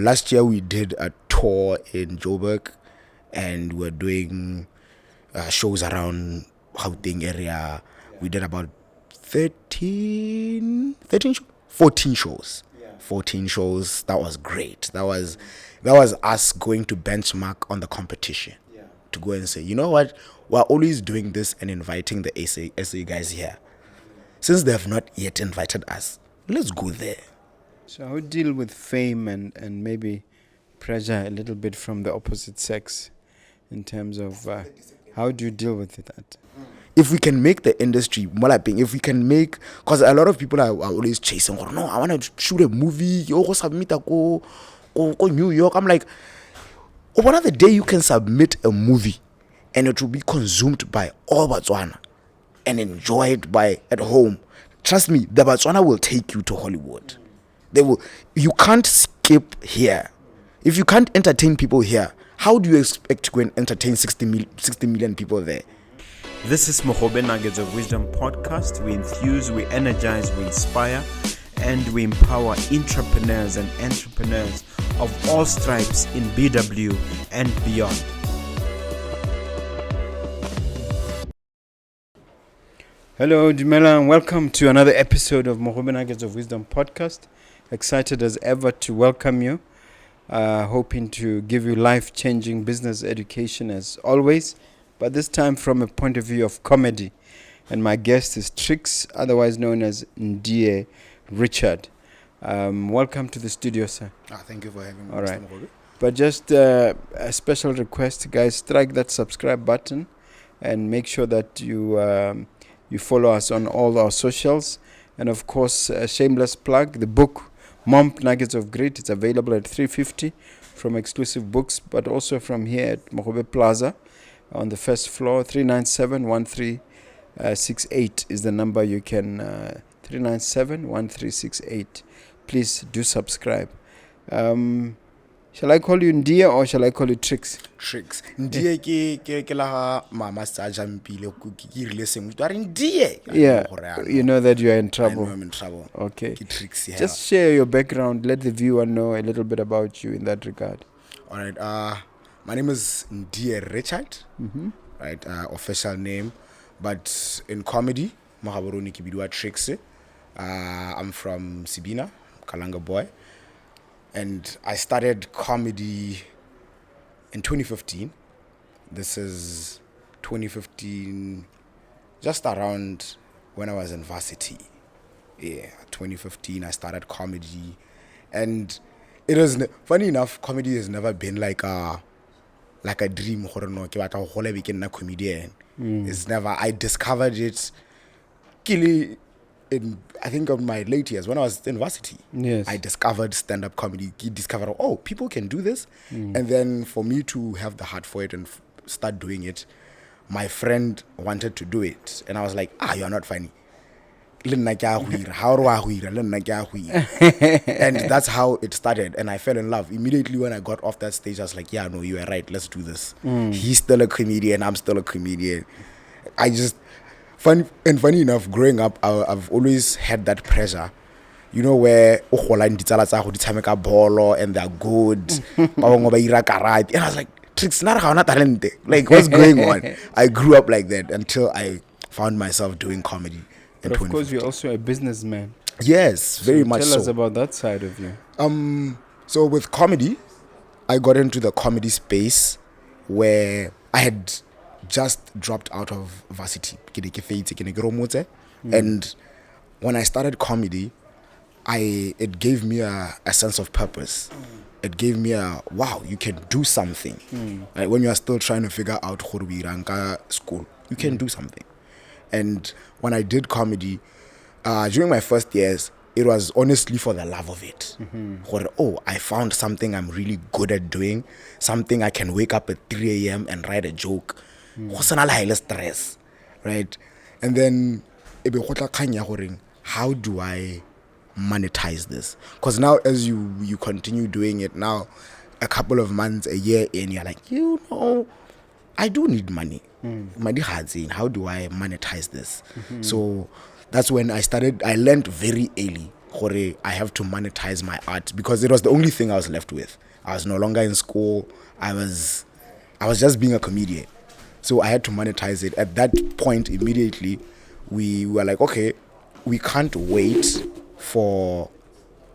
Last year we did a tour in Joburg, and we're doing shows around Gauteng area. We did about 14 shows. 14 shows. That was great. That was us going to benchmark on the competition. To go and say, you know what, we're always doing this and inviting the SA guys here. Since they have not yet invited us, let's go there. So how do you deal with fame and maybe pressure a little bit from the opposite sex in terms of how do you deal with that? If we can make the industry more like if we can make, because a lot of people are always chasing, oh no, I want to shoot a movie, go submit a go New York. I'm like, one other day you can submit a movie and it will be consumed by all Botswana and enjoyed by at home. Trust me, the Botswana will take you to Hollywood. They will. You can't skip here. If you can't entertain people here, how do you expect to go and entertain 60 million people there? This is Mogobe Nuggets of Wisdom podcast. We infuse, we energize, we inspire, and we empower entrepreneurs and entrepreneurs of all stripes in BW and beyond. Hello, Dumela, and welcome to another episode of Mogobe Nuggets of Wisdom podcast. Excited as ever to welcome you. Hoping to give you life-changing business education as always, but this time from a point of view of comedy. And my guest is Trix, otherwise known as Ndiye Richard. Welcome to the studio, sir. Thank you for having me. All right. But just a special request, guys, strike that subscribe button and make sure that you follow us on all our socials. And of course, a shameless plug, the book Nuggets of Grit. It's available at 350 from Exclusive Books, but also from here at Mogobe Plaza on the first floor. 397-1368 is the number you can 397-1368. Please do subscribe. Shall I call you Ndiye or shall I call you Trix? Trix. Ndiye ke la mama sa jampile ki rile sengwe to are Ndiye. Yeah. You know that you are in trouble. I know I'm in trouble. Okay. Trix, yeah. Just share your background. Let the viewer know a little bit about you in that regard. All right. My name is Ndiye Richard. Mm-hmm. Right. Official name, but in comedy, Mahaboroni kibidwa Trix. I'm from Sibina, Kalanga boy. And I started comedy in 2015. This is 2015, just around when I was in varsity. Yeah, 2015, I started comedy. And it was, funny enough, comedy has never been like a dream. It's never, I discovered it in, I think, of my late years when I was in varsity. Yes. I discovered stand-up comedy. Discovered, oh, people can do this. And then for me to have the heart for it and start doing it, my friend wanted to do it. And I was like, you're not funny. And that's how it started. And I fell in love. Immediately when I got off that stage, I was like, yeah, no, you are right. Let's do this. He's still a comedian. I'm still a comedian. Funny enough, growing up, I've always had that pressure, you know, where and they're good, and I was like, Trix, like, what's going on? I grew up like that until I found myself doing comedy. But of course, you're also a businessman. Yes, very much so. Tell us about that side of you. So with comedy, I got into the comedy space where I had just dropped out of varsity. And when I started comedy, it gave me a sense of purpose. It gave me wow, you can do something. Like when you are still trying to figure out school, you can do something. And when I did comedy, during my first years, it was honestly for the love of it. I found something I'm really good at doing, something I can wake up at 3 a.m. and write a joke. Stress, right? And then how do I monetize this? Because now as you continue doing it now, a couple of months, a year in, you're like, I do need money. How do I monetize this? So that's when I learned very early I have to monetize my art because it was the only thing I was left with. I was no longer in school. I was just being a comedian. So I had to monetize it. At that point, immediately, we were like, okay, we can't wait for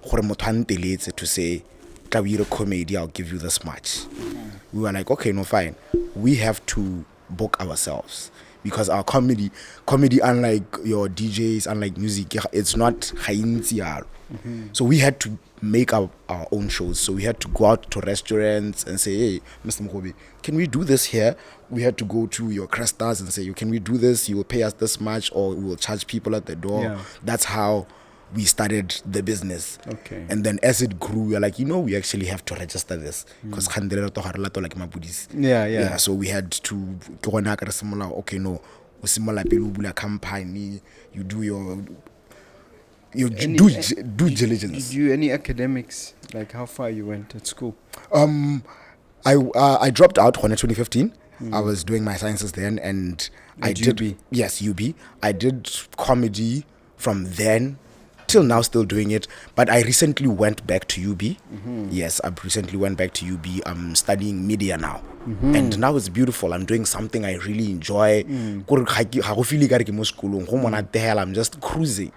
to say, "You're a comedy, I'll give you this much." We were like, okay, no, fine. We have to book ourselves because our comedy, unlike your DJs, unlike music, it's not high. So we had to make our own shows. So we had to go out to restaurants and say, hey, Mr. Mogobe, can we do this here? We had to go to your Crestas and say, can we do this? You will pay us this much, or we will charge people at the door. Yeah. That's how we started the business. Okay. And then as it grew, we were like, we actually have to register this because Yeah. so we had to go on okay, no, a company, you do your due diligence. Did you any academics, like how far you went at school? I dropped out in 2015. I was doing my sciences then, and I did UB? Yes, UB. I did comedy from then till now, still doing it. But I recently went back to UB. Yes, I recently went back to UB. I'm studying media now, and now it's beautiful. I'm doing something I really enjoy. I'm just cruising.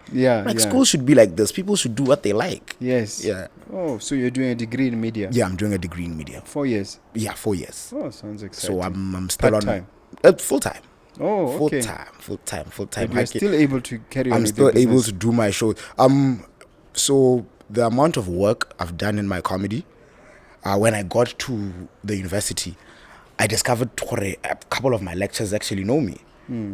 School should be like this. People should do what they like. Yes. Yeah. Oh, so you're doing a degree in media? Yeah, I'm doing a degree in media. 4 years? Yeah, 4 years. Oh, sounds exciting. So I'm still Part-time? on full time. Oh, okay. Full time. But you're still able to carry on I'm with still your able business? to do my show. So the amount of work I've done in my comedy, when I got to the university, I discovered a couple of my lecturers actually know me,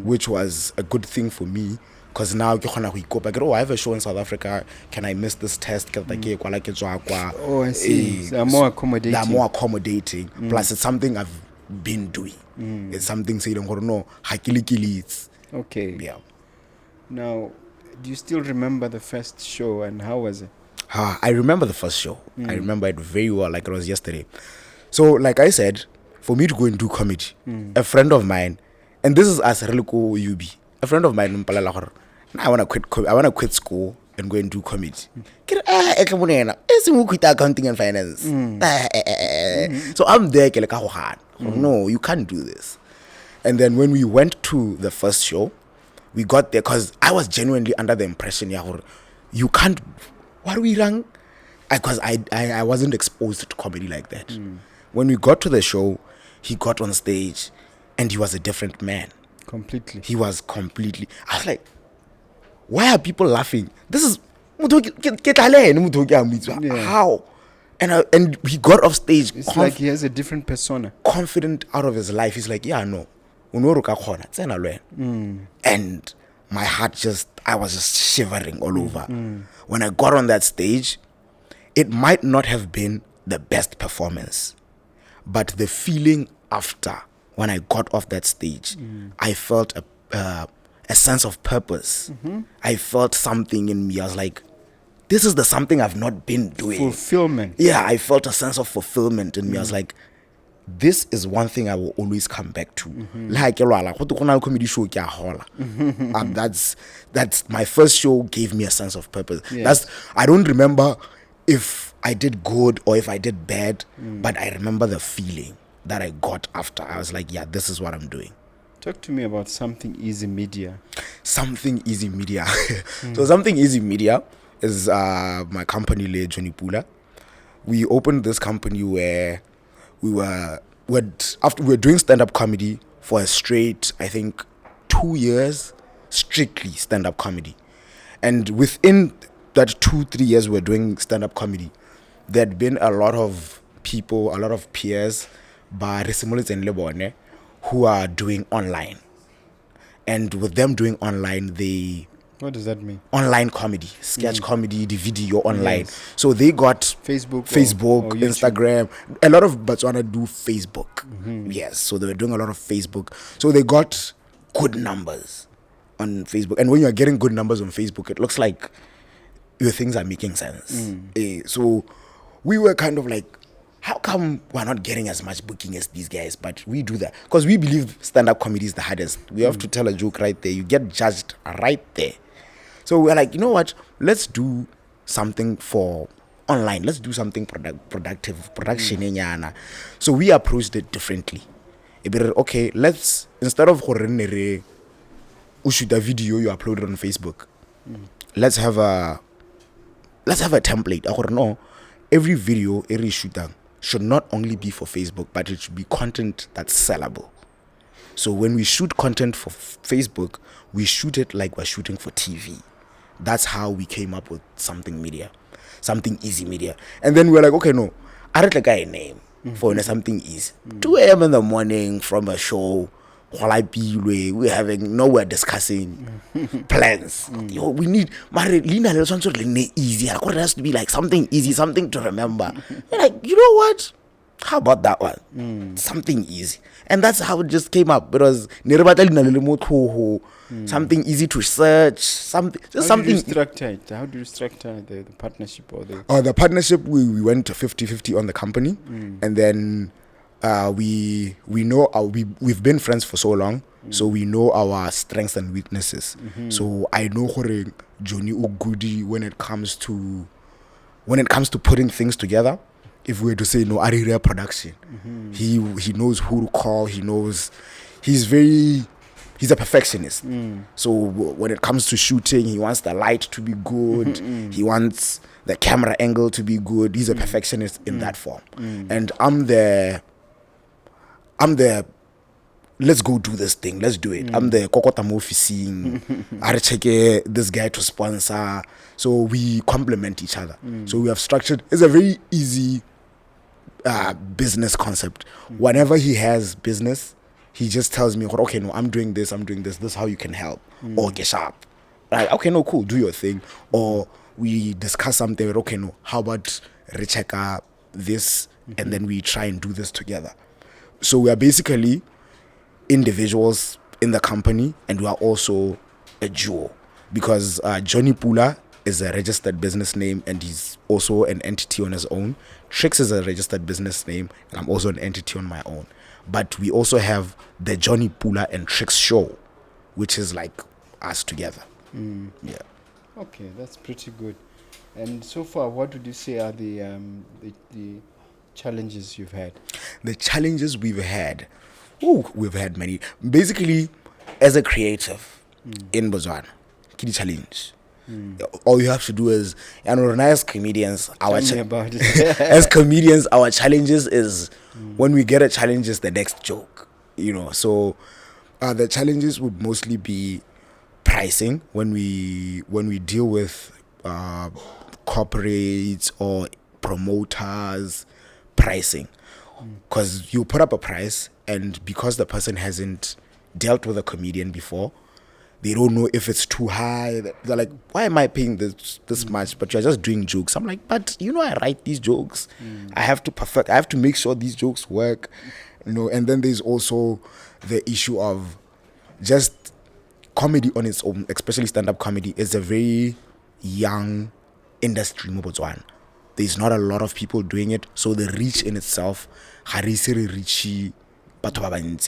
which was a good thing for me. Because now I have a show in South Africa. Can I miss this test? Oh, I see. They are more accommodating. Plus, it's something I've been doing. It's something saying, no, okay. Yeah. Now, do you still remember the first show and how was it? I remember the first show. I remember it very well, like it was yesterday. So, like I said, for me to go and do comedy, a friend of mine, and this is as Reliko UB, a friend of mine, I want to quit school and go and do comedy. Accounting and finance. So I'm there, no, you can't do this. And then when we went to the first show, we got there because I was genuinely under the impression, you can't. What are we wrong? Because I wasn't exposed to comedy like that. When we got to the show, he got on stage, and he was a different man. Completely. He was completely. I was like, why are people laughing? This is how? And he got off stage. It's like he has a different persona. Confident out of his life. He's like, yeah, no. And my heart I was just shivering all over. When I got on that stage, it might not have been the best performance, but the feeling after, when I got off that stage, I felt a sense of purpose. I felt something in me. I was like, this is the something I've not been doing. Fulfillment. Yeah, I felt a sense of fulfillment in me. I was like, this is one thing I will always come back to. That's my first show gave me a sense of purpose. Yes. I don't remember if I did good or if I did bad, but I remember the feeling that I got after. I was like, yeah, this is what I'm doing. Talk to me about Something Easy Media. Something Easy Media. So Something Easy Media is my company, Pula. We opened this company where we were doing stand-up comedy for a straight, I think, 2 years, strictly stand-up comedy. And within that 2-3 years we were doing stand-up comedy, there had been a lot of people, a lot of peers, who are doing online. And with them doing online, what does that mean? Online comedy, sketch comedy, the video online. Yes. So they got Facebook, or Instagram. A lot of Botswana do Facebook. Yes, so they were doing a lot of Facebook. So they got good numbers on Facebook. And when you're getting good numbers on Facebook, it looks like your things are making sense. So we were kind of like, how come we're not getting as much booking as these guys? But we do that because we believe stand-up comedy is the hardest. We have to tell a joke right there. You get judged right there. So we're like, you know what? Let's do something for online. Let's do something productive, production enyana. So we approached it differently. Okay, let's, instead of you shoot a video, you upload it on Facebook. Let's have a template. No, every video, every shooter should not only be for Facebook, but it should be content that's sellable. So when we shoot content for Facebook, we shoot it like we're shooting for TV. That's how we came up with something easy media. And then we're like, okay, no, I don't like a name for something easy. 2 a.m. in the morning from a show, we're discussing plans. We need easy. It has to be like something easy, something to remember. We're like, you know what? How about that one? Something easy. And that's how it just came up. It was something easy to search. Something. How do you structure it? How do you structure the partnership or the? The partnership, we went to 50-50 on the company, and then we've been friends for so long, so we know our strengths and weaknesses. So I know Johnny Ugudi when it comes to putting things together. If we were to say no, Ariria production, he knows who to call. He's a perfectionist. So when it comes to shooting, he wants the light to be good. He wants the camera angle to be good. He's a perfectionist in that form. And I'm the let's go do this thing. Let's do it. I'm the kokotamo officing. I check this guy to sponsor. So we complement each other. So we have structured. It's a very easy business concept. Whenever he has business, he just tells me, okay, no, I'm doing this. This is how you can help. Or get sharp. Like, okay, no, cool, do your thing. Or we discuss something, okay, no, how about recheck this, and then we try and do this together. So we are basically individuals in the company, and we are also a duo, because Johnny Pula is a registered business name, and he's also an entity on his own. Trix is a registered business name, and I'm also an entity on my own. But we also have the Johnny Pula and Trix show, which is like us together. Yeah. Okay, that's pretty good. And so far, what would you say are the challenges you've had? The challenges we've had many. Basically, as a creative in Botswana, key challenge. All you have to do is, as comedians, as comedians, our challenges is when we get a challenge is the next joke. So the challenges would mostly be pricing when we deal with corporates or promoters. Pricing, because you put up a price, and because the person hasn't dealt with a comedian before, they don't know if it's too high. They're like, why am I paying this much? But you're just doing jokes. I'm like, but I write these jokes. I have to make sure these jokes work. And then there's also the issue of just comedy on its own, especially stand-up comedy, is a very young industry in Botswana. There's not a lot of people doing it, so the reach in itself,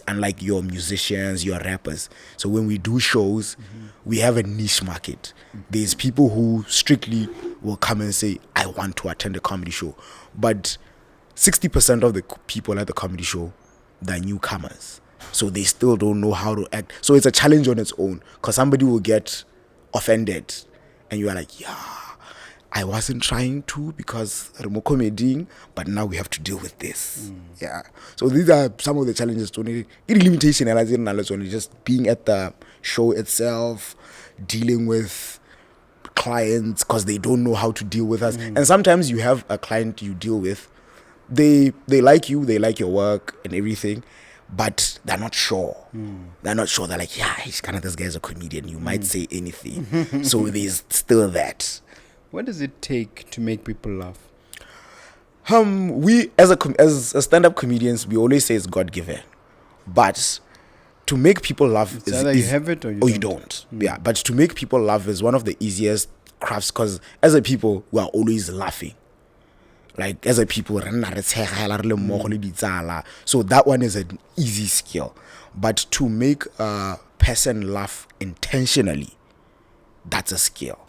unlike your musicians, your rappers. So when we do shows, we have a niche market. There's people who strictly will come and say, I want to attend a comedy show. But 60% of the people at the comedy show, they're newcomers. So they still don't know how to act. So it's a challenge on its own, because somebody will get offended, and you are like, yeah, I wasn't trying to, because Lerumo comedy, but now we have to deal with this. Yeah. So these are some of the challenges. Limitation, just being at the show itself, dealing with clients because they don't know how to deal with us. And sometimes you have a client you deal with, they like you, they like your work and everything, but they're not sure. They're not sure. They're like, yeah, this guy's a comedian. You might say anything. So there's still that. What does it take to make people laugh? We as stand-up comedians, we always say it's God-given, but to make people laugh it's either you have it or you don't. Yeah, but to make people laugh is one of the easiest crafts, because as a people, we are always laughing. Like as a people, so that one is an easy skill. But to make a person laugh intentionally, that's a skill.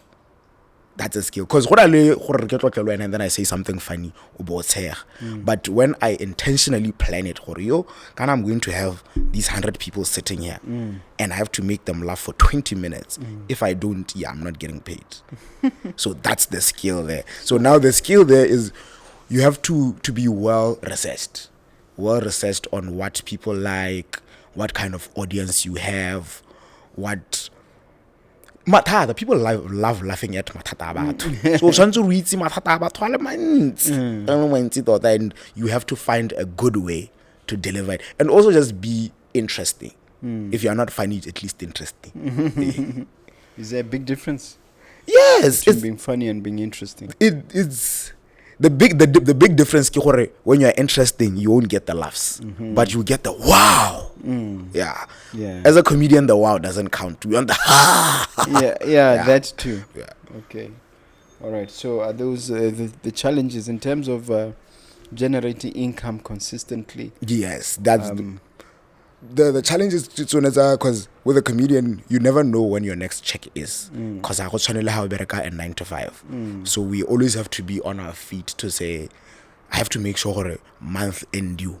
That's a skill. Because and then I say something funny, but when I intentionally plan it, I'm going to have these 100 people sitting here, and I have to make them laugh for 20 minutes. If I don't, I'm not getting paid. So that's the skill there. So now the skill there is you have to be well researched on what people like, what kind of audience you have, what mathata. People love laughing at mathata batho. So tshwantse o itse mathata a batho a le mantsi, and you have to find a good way to deliver it, and also just be interesting. If you are not funny, at least interesting. Is there a big difference? Yes, between being funny and being interesting. It's the big difference. When you are interesting, you won't get the laughs, but you get the wow. Yeah. As a comedian, the wow doesn't count. We want the yeah, that too. Yeah. Okay. All right. So are those the challenges in terms of generating income consistently? Yes, that's the challenge is because with a comedian, you never know when your next check is. Because I got at 9 to 5. So we always have to be on our feet to say, I have to make sure month end due,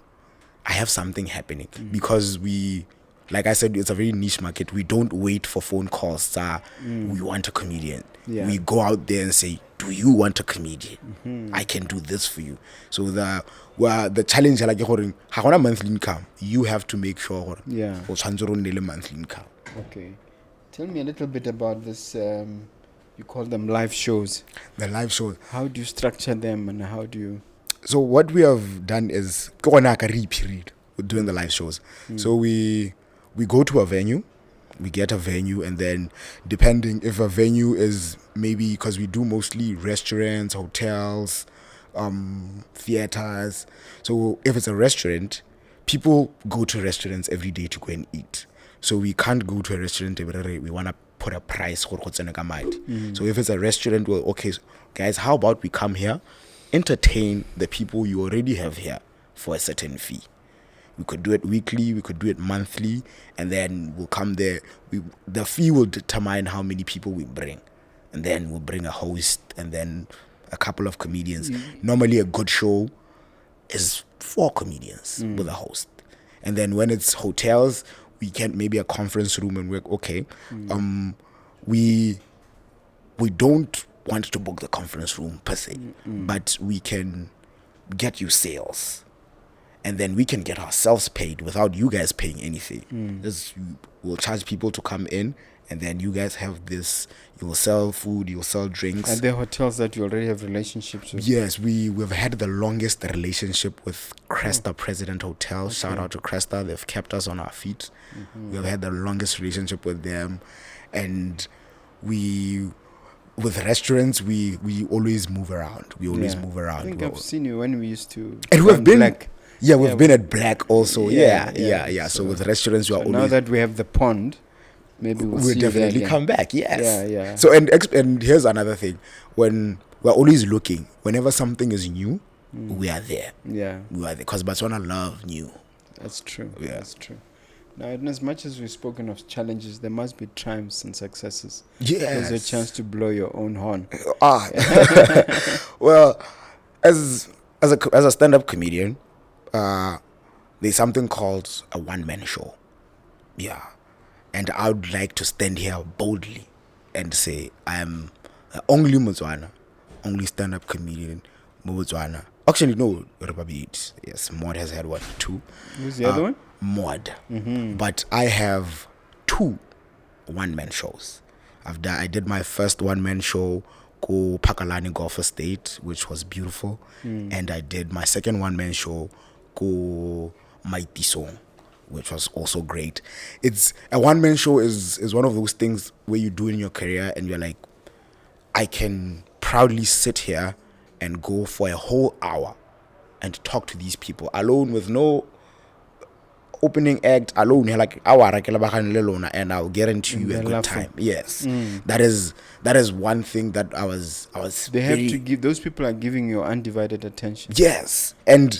I have something happening. Because we, like I said, it's a very niche market. We don't wait for phone calls. We want a comedian. We go out there and say, do you want a comedian? I can do this for you. So the challenge like a monthly income, you have to make sure monthly income. Okay. Tell me a little bit about this you call them live shows. The live shows. How do you structure them and how do you... So what we have done is period doing the live shows. So we go to a venue, we get a venue, and then depending if a venue is maybe, because we do mostly restaurants, hotels, theaters. So if it's a restaurant, people go to restaurants every day to go and eat. So we can't go to a restaurant every day. We want to put a price for So if it's a restaurant, well, okay, guys, how about we come here, entertain the people you already have here for a certain fee. We could do it weekly, we could do it monthly, and then we'll come there. The fee will determine how many people we bring. And then we'll bring a host and then a couple of comedians. Normally a good show is 4 comedians with a host. And then when it's hotels, we can maybe a conference room and we're okay. We don't want to book the conference room per se, but we can get you sales. And then we can get ourselves paid without you guys paying anything. We'll charge people to come in, and then you guys have this. You'll sell food, you'll sell drinks. Are there hotels that you already have relationships with? Yes, we've had the longest relationship with Cresta President Hotel. Shout out to Cresta. They've kept us on our feet. We've had the longest relationship with them. And with restaurants, we always move around. Move around. I think I've seen you when we used to... And we've been... Black. Yeah, we've been at Black also. Yeah. So with restaurants, you are always... Now that we have the pond, maybe we'll definitely come back. Yes. Yeah. So and here's another thing: when we're always looking, whenever something is new, we are there. Yeah, we are there because Botswana love new. That's true. Yeah. That's true. Now, and as much as we've spoken of challenges, there must be triumphs and successes. Yes. There's a chance to blow your own horn. Well, as a stand-up comedian, there's something called a one-man show. Yeah. And I would like to stand here boldly and say I am only Motswana, only stand-up comedian Motswana. Actually, no, yes, Mod has had 2. Who's the other one? Mod. But I have 2 one-man shows. I did my first one-man show, go Pakalani Golf Estate, which was beautiful. And I did my second one-man show, go Mighty Song, which was also great. It's a one-man show is one of those things where you do in your career and you're like, I can proudly sit here and go for a whole hour and talk to these people alone with no opening act, alone like and I'll guarantee you a good time. Yes. That is one thing that I was they have to give, those people are giving you undivided attention. Yes. And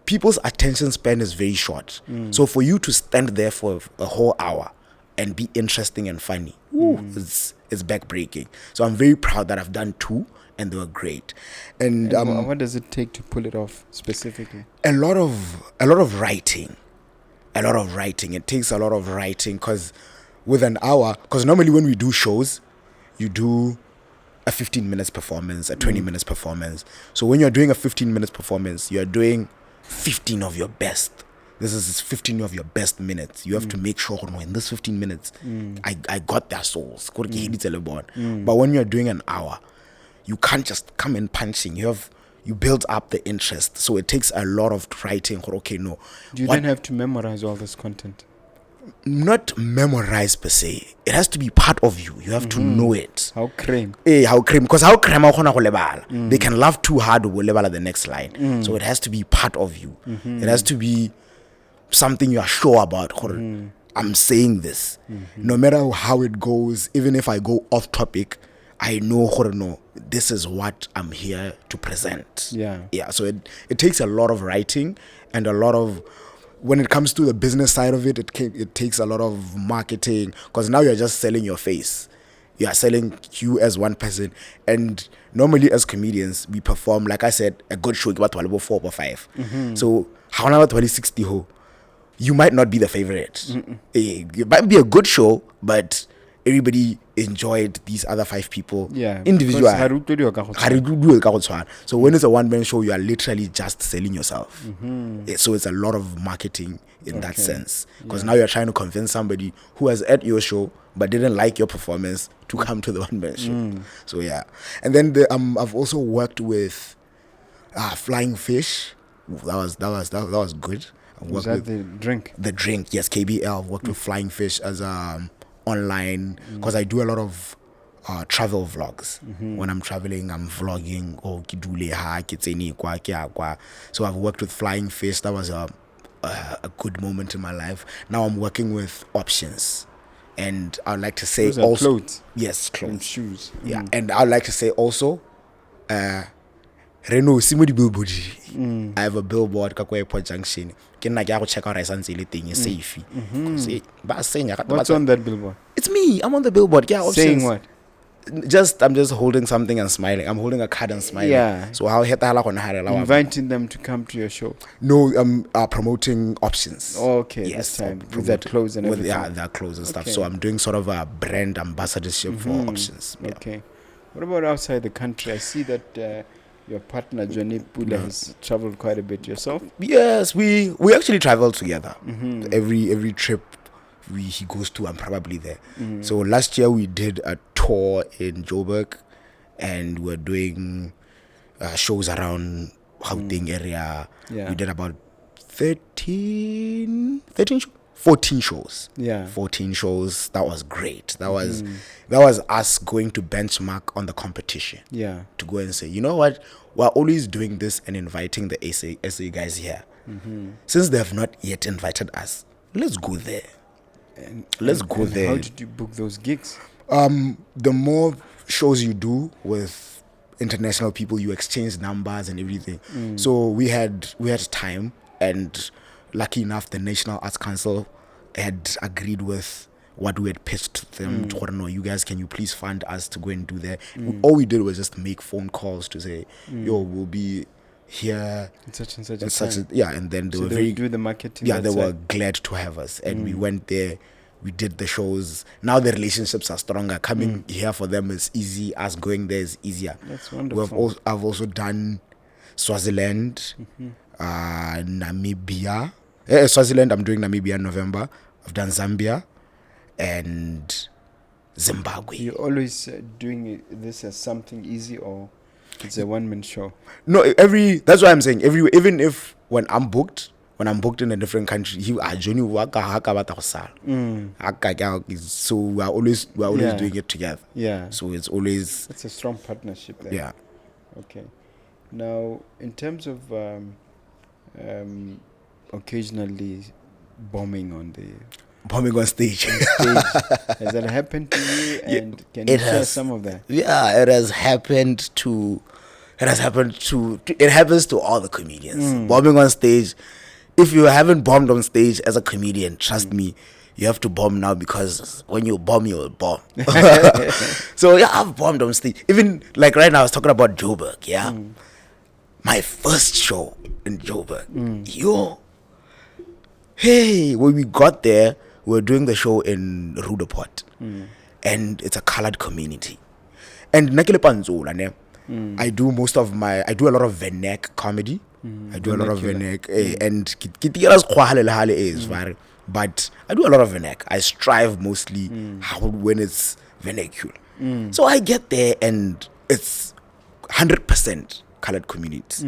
people's attention span is very short. So for you to stand there for a whole hour and be interesting and funny, it's it's backbreaking. So I'm very proud that I've done 2 and they were great. And what does it take to pull it off specifically? a lot of writing. It takes a lot of writing, because with an hour, because normally when we do shows, you do a 15 minutes performance, a 20 minutes performance. So when you're doing a 15 minutes performance, you're doing 15 of your best. This is 15 of your best minutes. You have to make sure, no, in this 15 minutes, I got their souls. But when you're doing an hour, you can't just come in punching. You build up the interest. So it takes a lot of writing. Okay, no. Do you then have to memorize all this content? Not memorize per se. It has to be part of you. You have to know it. How cream? Because how cream they can laugh too hard or level at the next line. So it has to be part of you. It has to be something you are sure about. I'm saying this. No matter how it goes, even if I go off topic, I know this is what I'm here to present. Yeah. So it takes a lot of writing and a lot of, when it comes to the business side of it, it takes a lot of marketing, because now you're just selling your face. You are selling you as one person. And normally as comedians, we perform, like I said, a good show about 4 or 5. So how now 2060 you might not be the favorite. It might be a good show, but everybody enjoyed these other 5 people individually. So when it's a one-man show, you are literally just selling yourself. So it's a lot of marketing in that sense, because now you're trying to convince somebody who was at your show but didn't like your performance to come to the one-man show. So yeah. And then I've also worked with Flying Fish. That was good. Was that the drink? The drink, yes, KBL. I've worked with Flying Fish as online, because I do a lot of travel vlogs. When I'm traveling, I'm vlogging. So I've worked with Flying Fish. That was a good moment in my life. Now I'm working with Options, and I'd like to say those also clothes. Yes, clothes and shoes. Yeah, and I'd like to say also Reno Simodi billboard. I have a billboard Kakwepo Junction. Can I go check out thing is safe? What's on that billboard? It's me. I'm on the billboard. Yeah, saying what? I'm just holding something and smiling. I'm holding a card and smiling. Yeah. So how inviting them to come to your show? No, I'm promoting Options. Oh, okay. Yes, this time with their clothes and everything. Yeah, their clothes and stuff. So I'm doing sort of a brand ambassadorship for Options. Yeah. Okay. What about outside the country? I see that your partner Johnny Pula has traveled quite a bit. Yourself? Yes, we actually travel together. Every trip he goes to, I'm probably there. So last year we did a tour in Joburg, and we're doing shows around Gauteng area. We did about 14 shows. 14 shows. That was great. That was us going to benchmark on the competition. To go and say, you know what, we're always doing this and inviting the SA guys here. Since they have not yet invited us, let's go there. Let's go there. How did you book those gigs? The more shows you do with international people, you exchange numbers and everything. So we had time, and lucky enough, the National Arts Council had agreed with what we had pitched them to know, you guys, can you please fund us to go and do that? All we did was just make phone calls to say, yo, we'll be here such and such and then they so were they do the marketing. They were glad to have us, and we went there. We did the shows. Now the relationships are stronger. Coming here for them is easy. Us going there is easier. That's wonderful. I've also done Swaziland, Namibia. Swaziland, I'm doing Namibia in November. I've done Zambia and Zimbabwe. You're always doing this as something easy, or it's a one-man show? No, that's why I'm saying even if when I'm booked in a different country, so we're always doing it together. So it's always, it's a strong partnership there. Yeah. Okay. Now, in terms of occasionally bombing on stage. Has that happened to you? And can you share some of that? Yeah, it has happened to. It happens to all the comedians. Bombing on stage. If you haven't bombed on stage as a comedian, trust me, you have to bomb now because when you bomb, you'll bomb. So yeah, I've bombed on stage. Even like right now, I was talking about Joburg. Yeah, my first show in Joburg. Yo, hey, when we got there, we were doing the show in Rudeport, and it's a colored community. And Nakele Panzola, ne? I do a lot of Venek comedy. I do a lot of Venek, and but I do a lot of Venek. I strive mostly when it's vernacular. So I get there and it's 100% colored communities.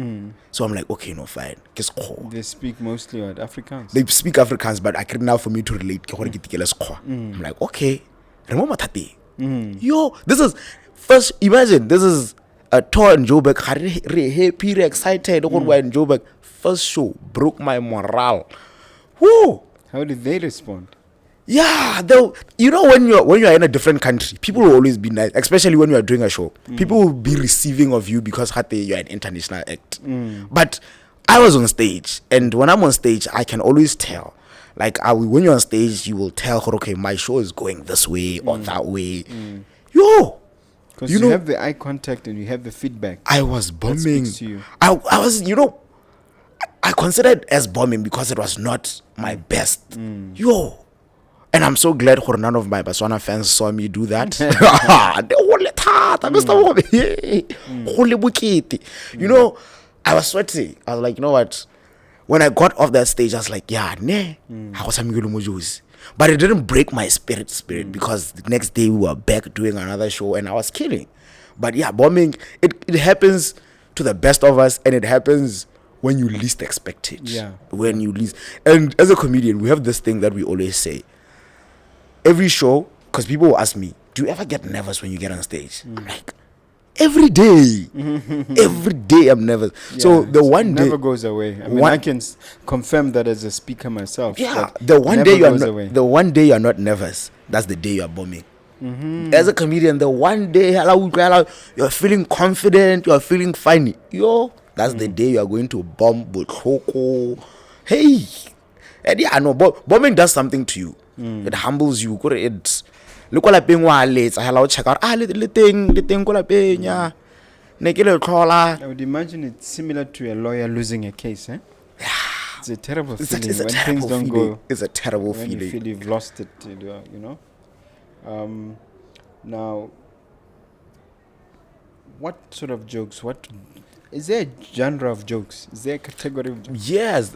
So I'm like, okay, no, fine. They speak mostly what, Afrikaans? They speak Afrikaans, but I can now for me to relate. I'm like, okay, remember Tate. Yo, this is first. Imagine this is a tour in Joburg. Happy, excited. In Joburg, first show broke my morale. Whoa! How did they respond? Yeah, though, you know, when you're in a different country, people will always be nice, especially when you are doing a show. People will be receiving of you because you're an international act. But I was on stage, and when I'm on stage, I can always tell. Like when you're on stage, you will tell, okay, my show is going this way or that way. Yo, because you have the eye contact and you have the feedback. I was bombing. That speaks to you. I was, I considered it as bombing because it was not my best. Yo. And I'm so glad none of my Botswana fans saw me do that. I was sweating. I was like, you know what? When I got off that stage, I was like, yeah, but it didn't break my spirit because the next day we were back doing another show and I was killing. But yeah, bombing, it happens to the best of us, and it happens when you least expect it. Yeah. When you least. And as a comedian, we have this thing that we always say. Every show, because people will ask me, do you ever get nervous when you get on stage? I'm like, every day. Every day I'm nervous. Yeah, so the one day never goes away. I mean, I can confirm that as a speaker myself. Yeah, the one day you're not nervous, that's the day you're bombing. As a comedian, the one day you're feeling confident, you're feeling funny. That's the day you're going to bomb Botlhoko. Hey. And yeah, I know bombing does something to you. It humbles you. It's look what I check out. I would imagine it's similar to a lawyer losing a case, eh? Yeah. It's a terrible feeling when things don't go. It's a terrible feeling. When you feel you've lost it, Now, what sort of jokes? Is there a genre of jokes? Is there a category of jokes? Yes,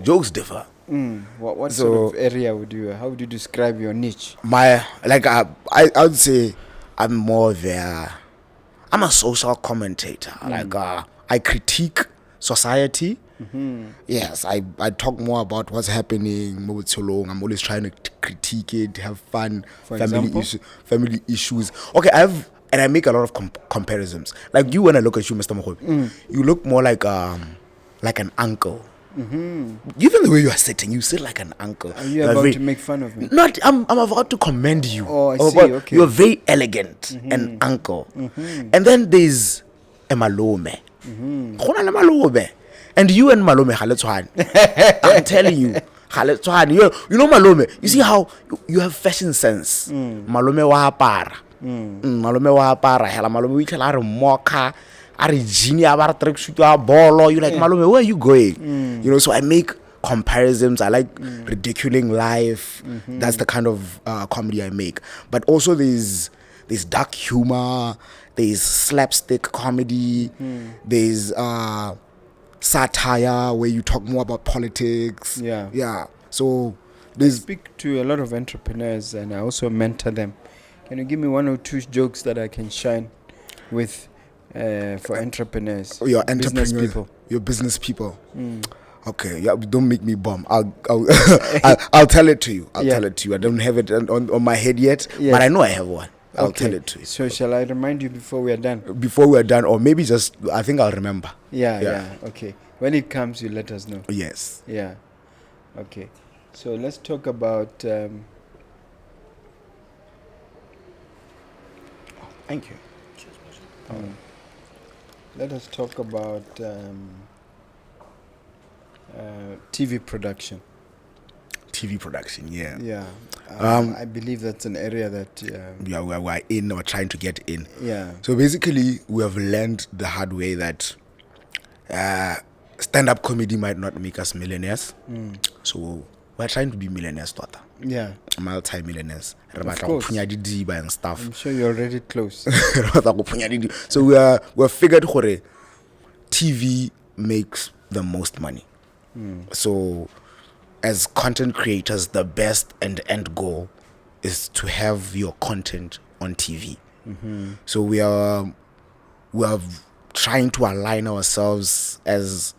jokes differ. What sort of area how would you describe your niche? I would say I'm a social commentator. I critique society. Yes, I talk more about what's happening. I'm always trying to critique it, have fun. Family issues. Okay, I make a lot of comparisons. Like you, when I look at you, Mr. Mogobe, you look more like an uncle. Even the way you are sitting, you sit like an uncle. Are you about to make fun of me? Not. I'm about to commend you. Oh, I see. Okay. You're very elegant and uncle. And then there's a Malome. And you and Malome, I'm telling you. You know Malome. You see how you have fashion sense. Malome wa apara. Malome wa apara. Malome we tell her mocha. You're like, Malome, where are you going? So I make comparisons. I like ridiculing life. That's the kind of comedy I make. But also there's dark humor, there's slapstick comedy, there's satire where you talk more about politics. Yeah. So I speak to a lot of entrepreneurs and I also mentor them. Can you give me one or two jokes that I can shine with for entrepreneurs? Your business people. Your business people. Okay, yeah, don't make me bomb. I'll tell it to you. Tell it to you. I don't have it on my head yet, but I know I have one. I'll tell it to you. So shall I remind you before we are done? Before we are done, or maybe I think I'll remember. Yeah. Okay. When it comes, you let us know. Yes. Yeah. Okay. So let's talk about. Thank you. Let us talk about TV production. TV production. Yeah. Yeah. I believe that's an area that. Yeah, we're in or trying to get in. Yeah. So basically, we have learned the hard way that stand-up comedy might not make us millionaires. So we're trying to be millionaires, daughter. Yeah. Multi-millionaires. Of course. And stuff. I'm sure you're already close. So we figured hore TV makes the most money. So as content creators, the best and end goal is to have your content on TV. So we are trying to align ourselves as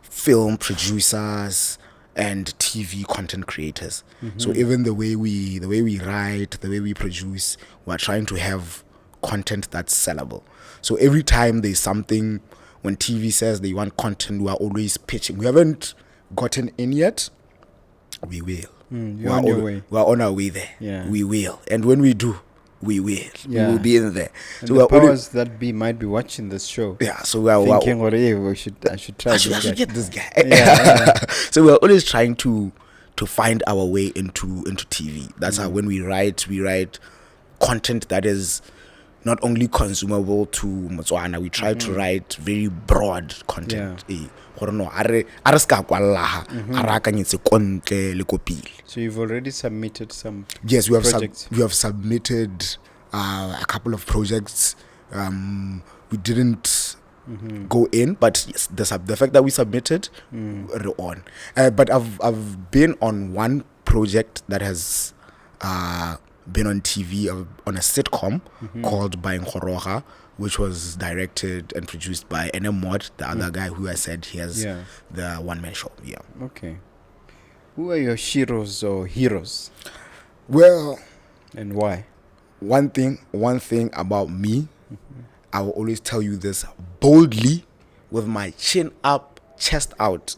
film producers and TV content creators. So even the way we write, the way we produce, we're trying to have content that's sellable. So every time there's something, when TV says they want content, we are always pitching. We haven't gotten in yet. We will. You're on your way. We're on our way there. Yeah. We will. And when we do, we will. Yeah. We will be in there. And So the we're powers that be might be watching this show. yeah. So we're Thinking, I should try I this should guy. get this guy. Yeah. So we're always trying to find our way into TV. That's how when we write content that is not only consumable to Botswana. We try to write very broad content. So you've already submitted some. Yes, we have projects. we have submitted a couple of projects. We didn't go in, but yes, the fact that we submitted, we're on. But I've been on one project that has been on TV, on a sitcom called By Nkoroga, which was directed and produced by NM Mod, the other guy who I said he has the one-man show. Yeah. Okay. Who are your heroes or heroes, Well, and why? one thing about me, I will always tell you this boldly, with my chin up, chest out.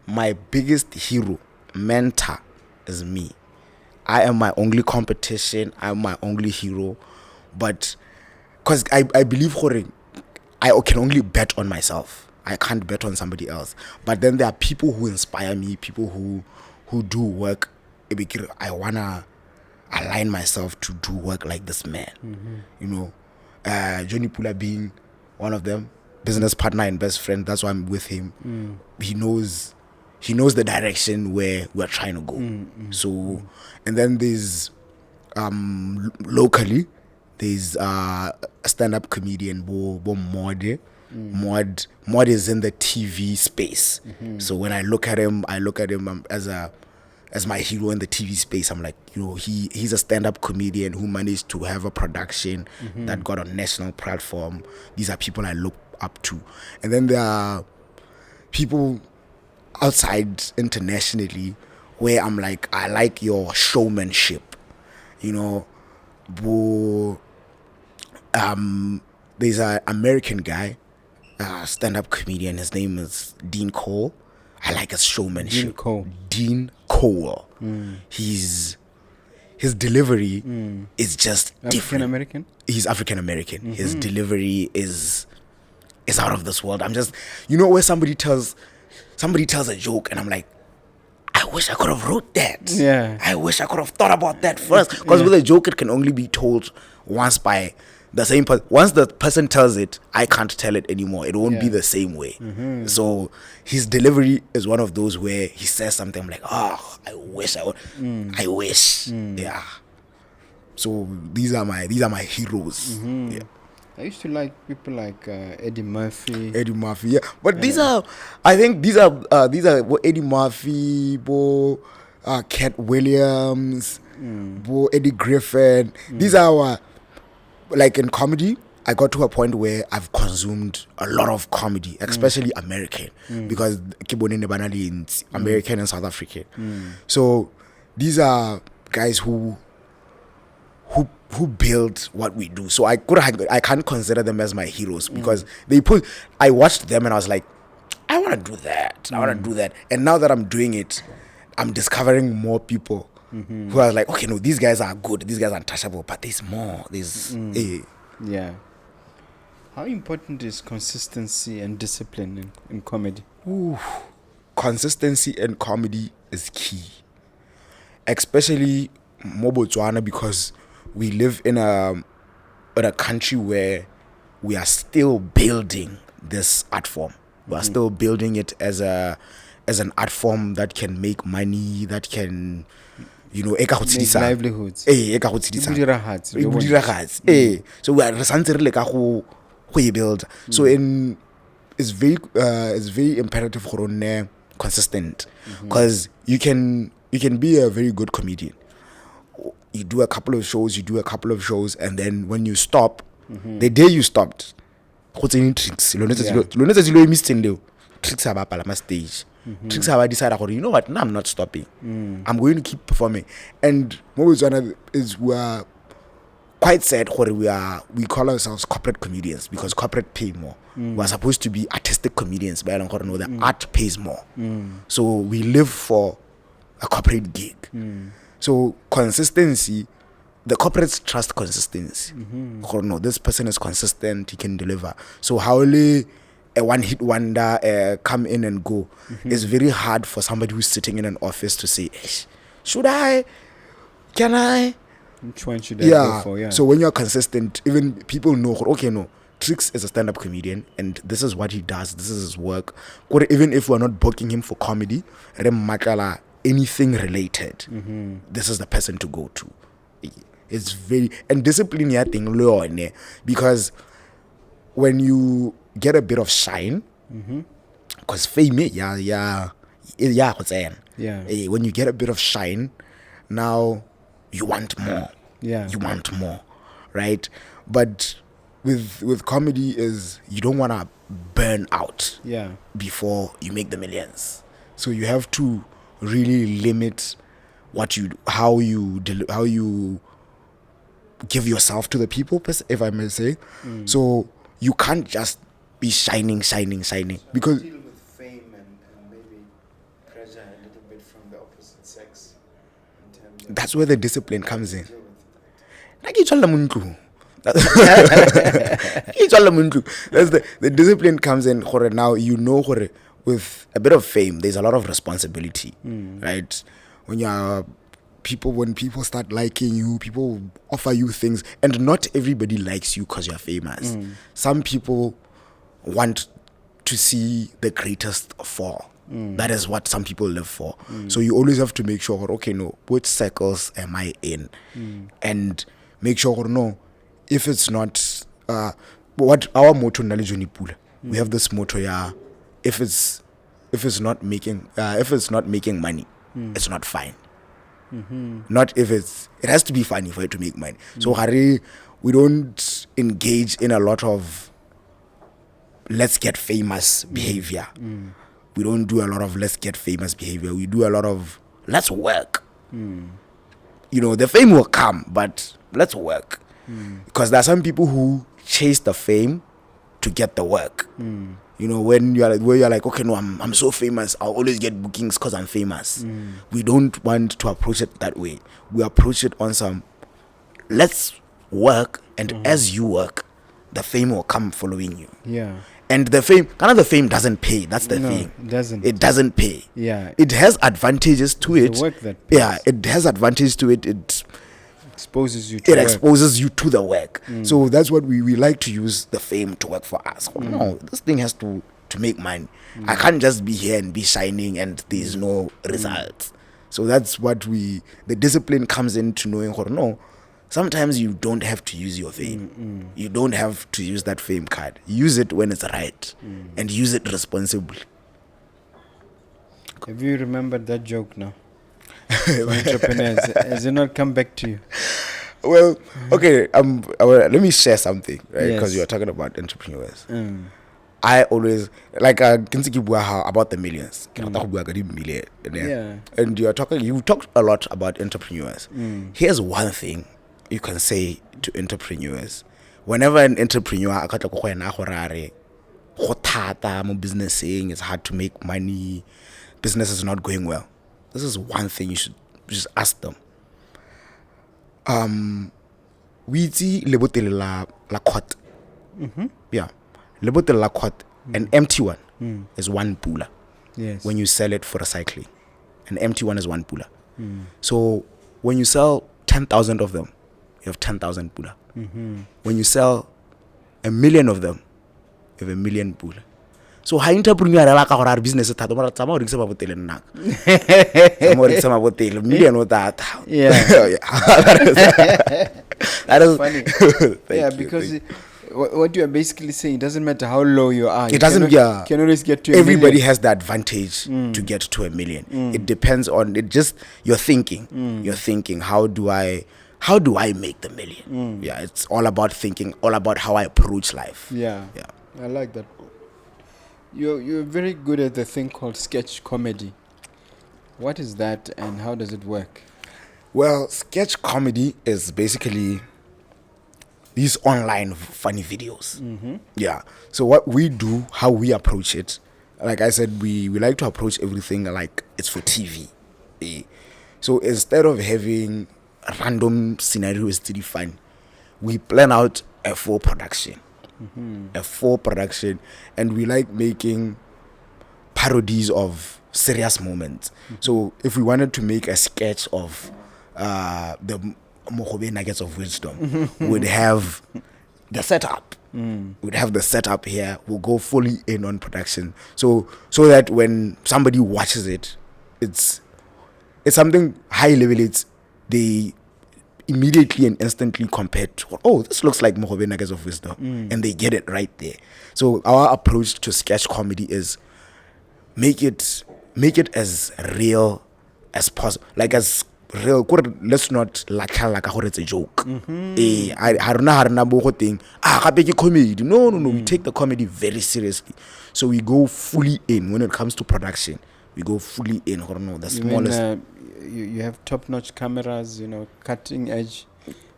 My biggest hero, mentor, is me. I am my only competition. I'm my only hero. But because I believe I can only bet on myself. I can't bet on somebody else. But then there are people who inspire me, people who do work. I wanna align myself to do work like this man. You know, Johnny Pula being one of them, business partner and best friend. That's why I'm with him. He knows the direction where we're trying to go. So, and then there's locally, there's a stand-up comedian, Bo Mode. Mod is in the TV space. So when I look at him as my hero in the TV space. I'm like, he's a stand-up comedian who managed to have a production that got on national platform. These are people I look up to. And then there are people outside internationally where I'm like, I like your showmanship. There's an American guy, stand-up comedian. His name is Dean Cole. I like his showmanship. Dean Cole. His delivery is just different. African American? He's African American. His delivery is out of this world. I'm just, where somebody tells a joke and I'm like, I wish I could have wrote that. Yeah. I wish I could have thought about that first. Because with a joke, it can only be told once by the same person. Once the person tells it, I can't tell it anymore. It won't be the same way. So his delivery is one of those where he says something, I'm like, oh, I wish I would. I wish. Yeah. So these are my heroes. Yeah. I used to like people like Eddie Murphy. Yeah. But these are Eddie Murphy, Cat Williams, Eddie Griffin. These are like in comedy. I got to a point where I've consumed a lot of comedy, especially American, because American and South African. So these are guys who build what we do. So I can't consider them as my heroes because I watched them and I was like, I want to do that. And now that I'm doing it, I'm discovering more people who are like, okay, no, these guys are good. These guys are untouchable, but there's more. Yeah. How important is consistency and discipline in comedy? consistency in comedy is key, especially Botswana, because we live in a country where we are still building this art form. We are still building it as an art form that can make money, that can, you know, make livelihoods. So we are build. So it's very imperative for consistent, because you can be a very good comedian. You do a couple of shows, and then when you stop, the day you stopped, tricks stage. Tricks have decided, you know what, now I'm not stopping. I'm going to keep performing. And Mogobe is we are quite sad we call ourselves corporate comedians, because corporate pay more. We're supposed to be artistic comedians, but I don't know the art pays more. So we live for a corporate gig. So consistency, the corporates trust consistency. No, this person is consistent, he can deliver. So how only a one-hit wonder come in and go. It's very hard for somebody who's sitting in an office to say, should I? Can I? Which one should I go for? Yeah. So when you're consistent, even people know, okay, no, Trix is a stand-up comedian, and this is what he does. This is his work. Or even if we're not booking him for comedy, anything related, this is the person to go to. It's very, and discipline thing, because when you get a bit of shine, because fame, when you get a bit of shine, now you want more. You want more, right? But with comedy is you don't want to burn out before you make the millions. So you have to really limit how you give yourself to the people, if I may say. So you can't just be shining, because deal with fame and maybe pressure a little bit from the opposite sex. That's where the discipline comes in. That's the discipline comes in. Now you know, with a bit of fame, there's a lot of responsibility, right? When people start liking you, people offer you things, and not everybody likes you because you're famous. Some people want to see the greatest fall. That is what some people live for. So you always have to make sure, okay, no, which circles am I in? And make sure, no, if it's not what our motto Pula. We have this motto, if it's not making money, it's not fine. Not if it has to be funny for it to make money. So we don't engage in a lot of let's get famous behavior. We don't do a lot of let's get famous behavior. We do a lot of let's work. You know, the fame will come, but let's work. Because there are some people who chase the fame to get the work. You know, when you're like, okay, no, I'm so famous, I'll always get bookings because I'm famous. We don't want to approach it that way. We approach it on some, let's work, and as you work, the fame will come following you. Yeah. And the fame doesn't pay. That's the thing. It doesn't pay. Yeah. It has advantages to it. The work that pays. Yeah, it has advantages to it. It exposes you to exposes you to the work. So that's what we like to use the fame to work for us. No, this thing has to make money. I can't just be here and be shining and there's no results. So that's what the discipline comes into knowing, no, sometimes you don't have to use your fame. You don't have to use that fame card. Use it when it's right and use it responsibly. Have you remembered that joke now? For entrepreneurs, has it not come back to you? Well, okay. Let me share something, right? Because you are talking about entrepreneurs. I always about the millions. And you talked a lot about entrepreneurs. Here's one thing you can say to entrepreneurs. Whenever an entrepreneur businessing, it's hard to make money, business is not going well. This is one thing you should just ask them. We see lebotel la quat. Yeah. Lebotel la quat. An empty one is one Pula. Yes. when you sell it for recycling. An empty one is 1 Pula. So when you sell 10,000 of them, you have 10,000 Pula. When you sell 1,000,000 of them, you have 1,000,000 Pula. So high entrepreneur la ka gore business thata mara tsama re tsama botele nna. Tsama re tsama botele million o tata. Yeah. That is Funny. Thank you, because thank what you are basically saying, it doesn't matter how low you are. You It doesn't, cannot- Can always get to a everybody million. has the advantage to get to 1,000,000. It depends on it. Just you're thinking. You're thinking. How do I make the 1,000,000? Yeah, it's all about thinking. All about how I approach life. Yeah. Yeah. I like that. You're very good at the thing called sketch comedy. What is that and how does it work? Well, sketch comedy is basically these online funny videos. Yeah. So what we do, how we approach it, like I said, we like to approach everything like it's for TV. So instead of having random scenarios to define, we plan out a full production. And we like making parodies of serious moments. So if we wanted to make a sketch of the Mogobe nuggets of wisdom, we'd have the setup. We'd have the setup here. We'll go fully in on production. So that when somebody watches it, it's something high level. They immediately and instantly compared to, oh, this looks like Mogobe nuggets of wisdom, and they get it right there. So our approach to sketch comedy is make it as real as possible, like as real. Let's not like it's a joke. Comedy. No. We take the comedy very seriously. So we go fully in when it comes to production. We go fully in. The smallest. You have top-notch cameras, cutting edge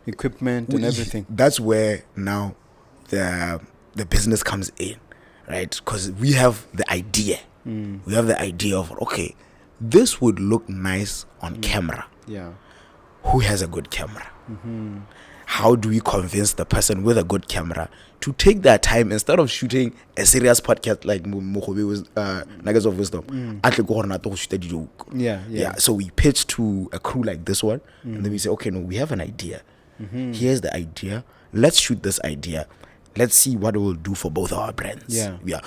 equipment and everything. That's where now the business comes in, right? Because we have the idea. We have the idea of, okay, this would look nice on camera. Yeah. Who has a good camera? How do we convince the person with a good camera to take their time instead of shooting a serious podcast like Mogobe was Nuggets of Wisdom? Yeah. So we pitch to a crew like this one, and then we say, okay, no, we have an idea. Here's the idea. Let's shoot this idea. Let's see what it will do for both our brands. Yeah. We are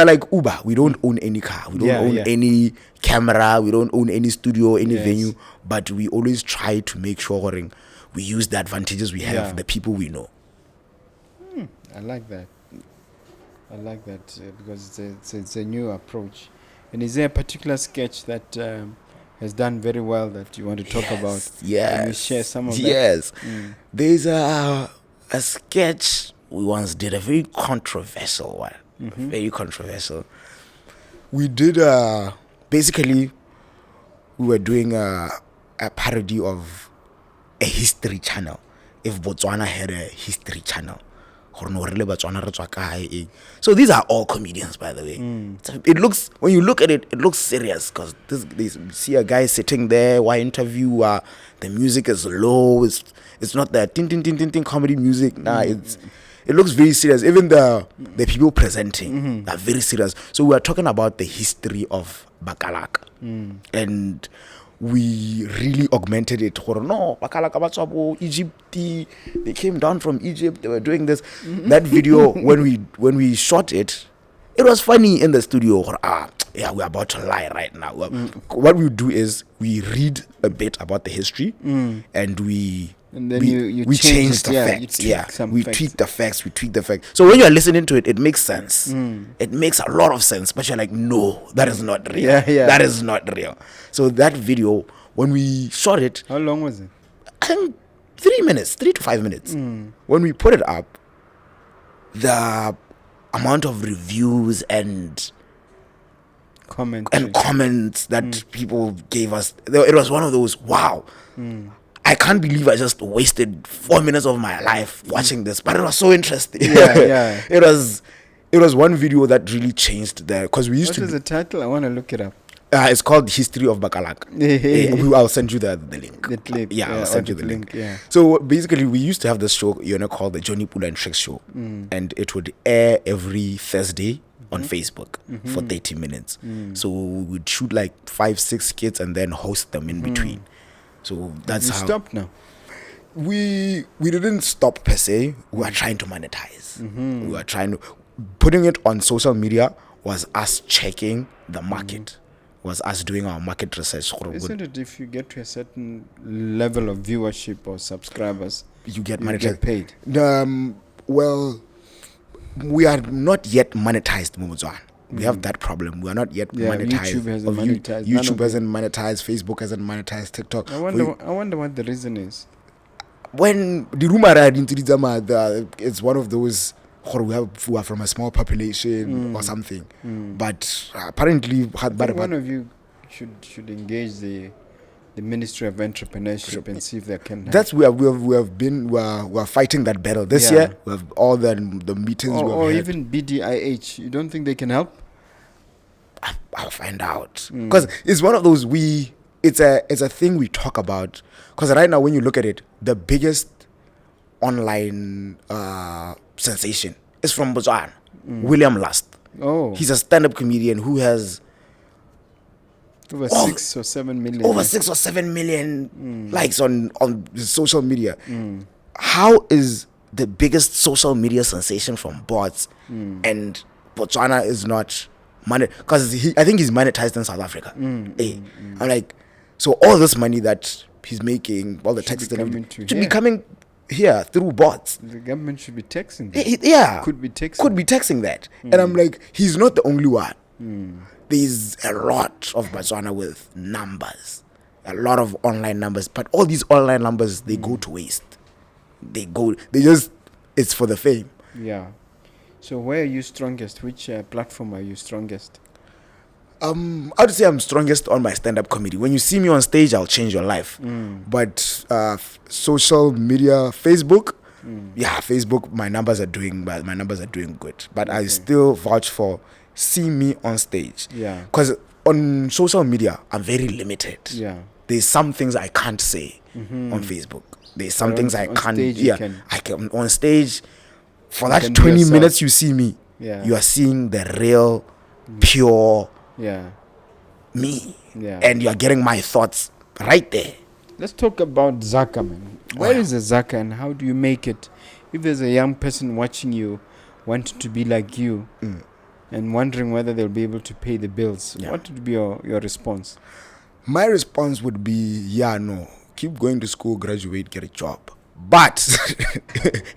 like Uber. We don't own any car. We don't own any camera. We don't own any studio, any venue. But we always try to make sure we use the advantages we have, the people we know. I like that. Because it's a new approach. And is there a particular sketch that has done very well that you want to talk about? Yes. Can you share some of that? Yes. There's a sketch we once did, a very controversial one. Very controversial. We did basically we were doing a parody of a history channel. If Botswana had a history channel. So these are all comedians, by the way. It looks, when you look at it, it looks serious because you see a guy sitting there while interview. The music is low. It's not that tin tin tin tin tin comedy music. It looks very serious. Even the people presenting are very serious. So we are talking about the history of Bakalaka, and we really augmented it. No, Bakalaka, Egypt. They came down from Egypt. They were doing this. That video, when we shot it, it was funny in the studio. We're about to lie right now. What we do is we read a bit about the history, and we change the facts. We tweak the facts. So when you're listening to it, it makes sense. It makes a lot of sense. But you're like, no, that is not real. That is not real. So that video, when we shot it, how long was it? I think 3 to 5 minutes. When we put it up, the amount of reviews and comments that people gave us, it was one of those, wow. I can't believe I just wasted 4 minutes of my life watching this, but it was so interesting. It was one video that really changed because we used to. What is the title? I want to look it up. It's called History of Bakalaka. I'll send you the link. I'll send you the link. So basically, we used to have this show, called the Johnny Pula and Tricks Show, and it would air every Thursday on Facebook for 30 minutes. So we would shoot like 5-6 skits and then host them in between. So that's You how stopped now. we didn't stop per se. We were trying to monetize. We were trying to putting it on social media was us checking the market. Was us doing our market research. Isn't it if you get to a certain level of viewership or subscribers, You get you monetized. get paid? Well, we are not yet monetized, Mogobe. We have that problem. We are not yet Yeah, monetized. YouTube hasn't Of you- monetized. None YouTube of hasn't monetized. Facebook hasn't monetized. TikTok. I wonder what the reason is. When the rumor it's one of those who are from a small population or something. But apparently, I think one of you should engage the Ministry of Entrepreneurship and see if they can help. that's where we are fighting that battle this Yeah. year. We have all the meetings we have or had. even BDIH. You don't think they can help? I'll find out because it's one of those it's a thing we talk about because right now when you look at it, the biggest online sensation is from Botswana. William Lust. Oh, He's a stand-up comedian who has over Oh, 6 or 7 million. over 6 or 7 million likes on social media. How is the biggest social media sensation from bots and Botswana is not money? Because I think he's monetized in South Africa. I'm like, so all this money that he's making, all the Should be text and coming everything, to should be here. coming here through bots. The government should be taxing them. Yeah, Could be taxing. could be taxing that. And I'm like, he's not the only one. There's a lot of Botswana with numbers, a lot of online numbers, but all these online numbers, they go to waste. It's for the fame. Yeah. So where are you strongest? Which platform are you strongest? I would say I'm strongest on my stand-up comedy. When you see me on stage, I'll change your life. But social media, Facebook, yeah, Facebook, my numbers are doing good. But I still vouch for see me on stage. Yeah. Because on social media, I'm very limited. Yeah. There's some things I can't say on Facebook. There's some But things on I can't. stage you Yeah, can. I can on stage. For You that can be 20 yourself. minutes you see me, Yeah. you are seeing the real, pure Yeah. me, Yeah. and you are getting my thoughts right there. Let's talk about Zaka, man. Where is the Zaka and how do you make it? If there's a young person watching you, wanting to be like you, and wondering whether they'll be able to pay the bills, Yeah. what would be your response? My response would be, yeah, no, keep going to school, graduate, get a job. But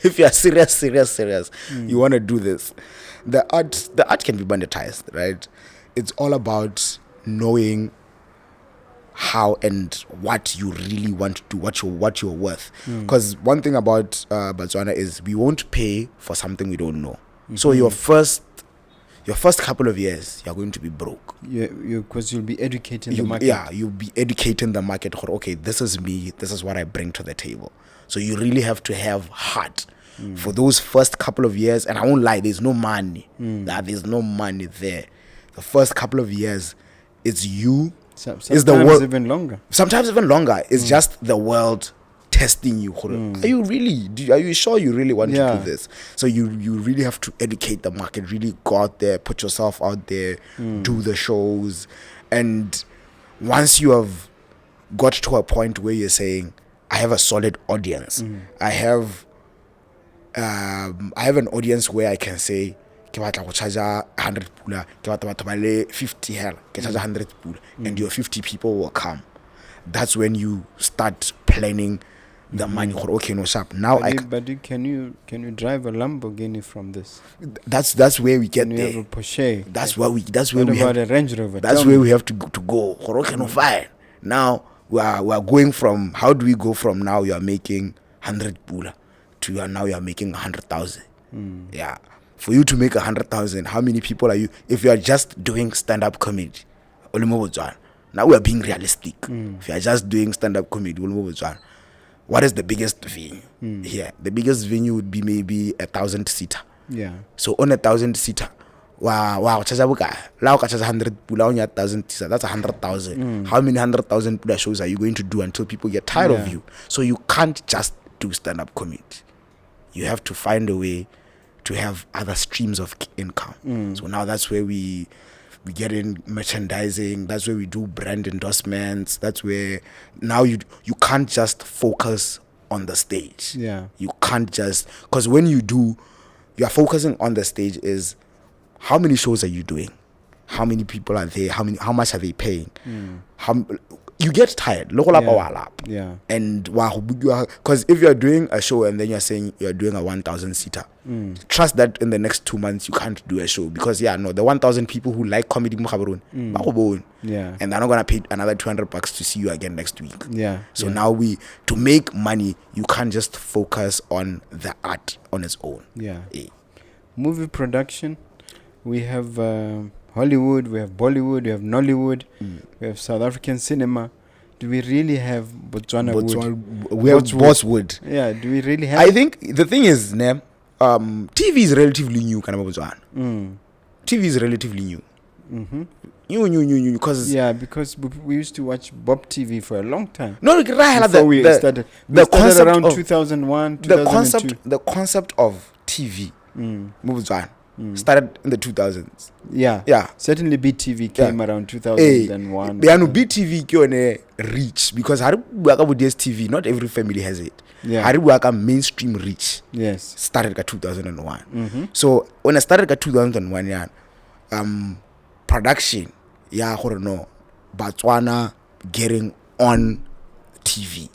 if you are serious, you want to do this, the art can be monetized, right? It's all about knowing how and what you really want to do, what you're worth. Because one thing about Botswana is we won't pay for something we don't know. So your first couple of years, you're going to be broke. Because you'll be educating the market. Yeah, you'll be educating the market. Okay, this is me. This is what I bring to the table. So you really have to have heart for those first couple of years. And I won't lie, there's no money. There's no money there. The first couple of years, it's you. Sometimes the world even longer. Sometimes even longer. It's just the world testing you. Are you really? Are you sure you really want to do this? So you really have to educate the market. Really go out there, put yourself out there, do the shows, and once you have got to a point where you're saying, I have a solid audience. I have an audience where I can say, ke batla go charge 100 pula, ke batla batho ba le 50 hela, ke charge 100 pula, and your 50 people will come. That's when you start planning the money. Okay, no sharp. Now Can you drive a Lamborghini from this? That's where we get Can you there. have a Porsche? That's where we What have about a Range Rover? that's Tell where me. we have to go. Okay, no fine. Now we are going from, how do we go from now you are making 100 pula to now you are making 100,000? Yeah. For you to make 100,000, how many people are you? If you are just doing stand-up comedy, now we are being realistic. If you are just doing stand-up comedy, what is the biggest venue here? The biggest venue would be maybe 1,000-seater. Yeah. So on 1,000-seater, wow, charge 100 pula on your 1,000 seater. That's 100,000. How many 100,000 pula shows are you going to do until people get tired of you? So you can't just do stand-up comedy. You have to find a way to have other streams of income. So now that's where we get in merchandising. That's where we do brand endorsements. That's where now you can't just focus on the stage. Yeah. You can't just, because when you are focusing on the stage is how many shows are you doing? How many people are there? How much are they paying? You get tired. Yeah. And because if you're doing a show and then you're saying you're doing a 1,000 seater, trust that in the next 2 months you can't do a show because the 1,000 people who like comedy Yeah. and they're not gonna pay another $200 to see you again next week. Yeah. So now to make money, you can't just focus on the art on its own. Yeah. Movie production, we have Hollywood, we have Bollywood, we have Nollywood, we have South African cinema. Do we really have Botswana wood? We have Botswood. Yeah, do we really have? I think the thing is, TV is relatively new, Botswana. TV is relatively new. New, because because we used to watch Bob TV for a long time. No, before we started. We started around 2001, 2002. The concept of TV, Botswana, started in the 2000s. Yeah. Certainly BTV came around 2001. BTV kione reach because DSTV, not every family has it. Yeah. Mainstream reach. Yes. Started in 2001. So when I started in 2001, production, Botswana getting on TV.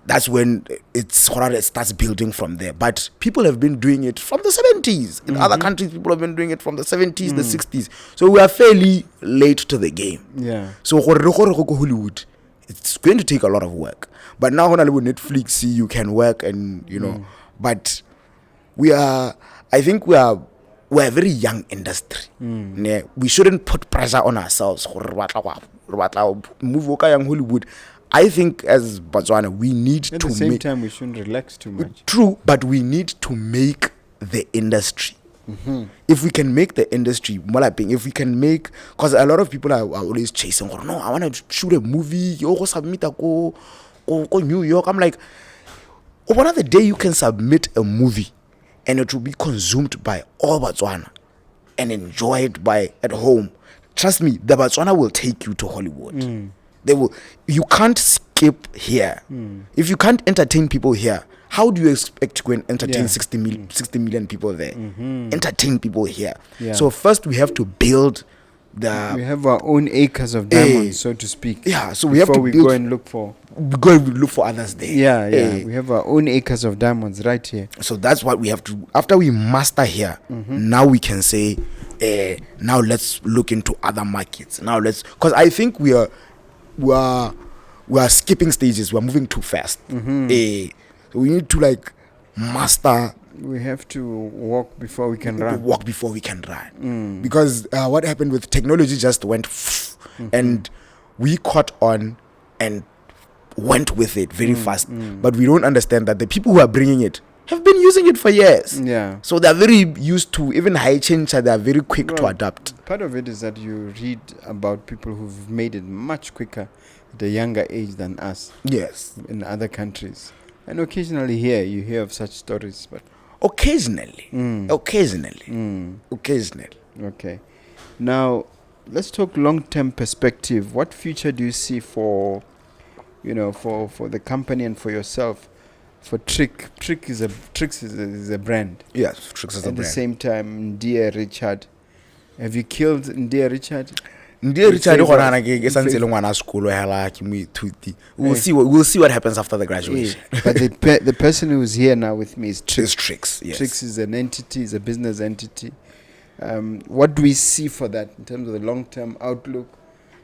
That's when it starts building from there. But people have been doing it from the 70s. In other countries, people have been doing it from the 70s, the 60s. So we are fairly late to the game. Yeah. So Hollywood, it's going to take a lot of work. But now when I live with Netflix, you can work and, but I think we're a very young industry. We shouldn't put pressure on ourselves. Move young Hollywood. I think as Botswana, we need at to the same time we shouldn't relax too much. True, but we need to make the industry. If we can make the industry, if we can make, because a lot of people are always chasing, no, I want to shoot a movie, go submit go New York. I'm like, one other day you can submit a movie and it will be consumed by all Botswana and enjoyed by at home. Trust me, the Botswana will take you to Hollywood. You can't skip here. If you can't entertain people here, how do you expect to go and entertain 60 million people there? Entertain people here. So first we have to build we have our own acres of diamonds, so to speak. So we have to go and look for others there. We have our own acres of diamonds right here. So that's what we have to, after we master here, now we can say, now let's look into other markets. Because I think we are skipping stages. We're moving too fast. So we need to master. We have to walk before we can run. Because what happened with technology just went and we caught on and went with it very fast. But we don't understand that the people who are bringing it have been using it for years. Yeah. So they're very used to even high change. They're very quick to adapt. Part of it is that you read about people who've made it much quicker at a younger age than us. Yes. In other countries. And occasionally here you hear of such stories, but occasionally. Okay. Now let's talk long-term perspective. What future do you see for the company and for yourself? For Trix is a brand. Yes, Trix is a brand. At the same time, Ndiye Richard. Have you killed Ndiye Richard? Ndiye Richard we'll see what happens after the graduation. But the person who's here now with me is Trix. Trix, yes. Trix is an entity, is a business entity. What do we see for that in terms of the long-term outlook?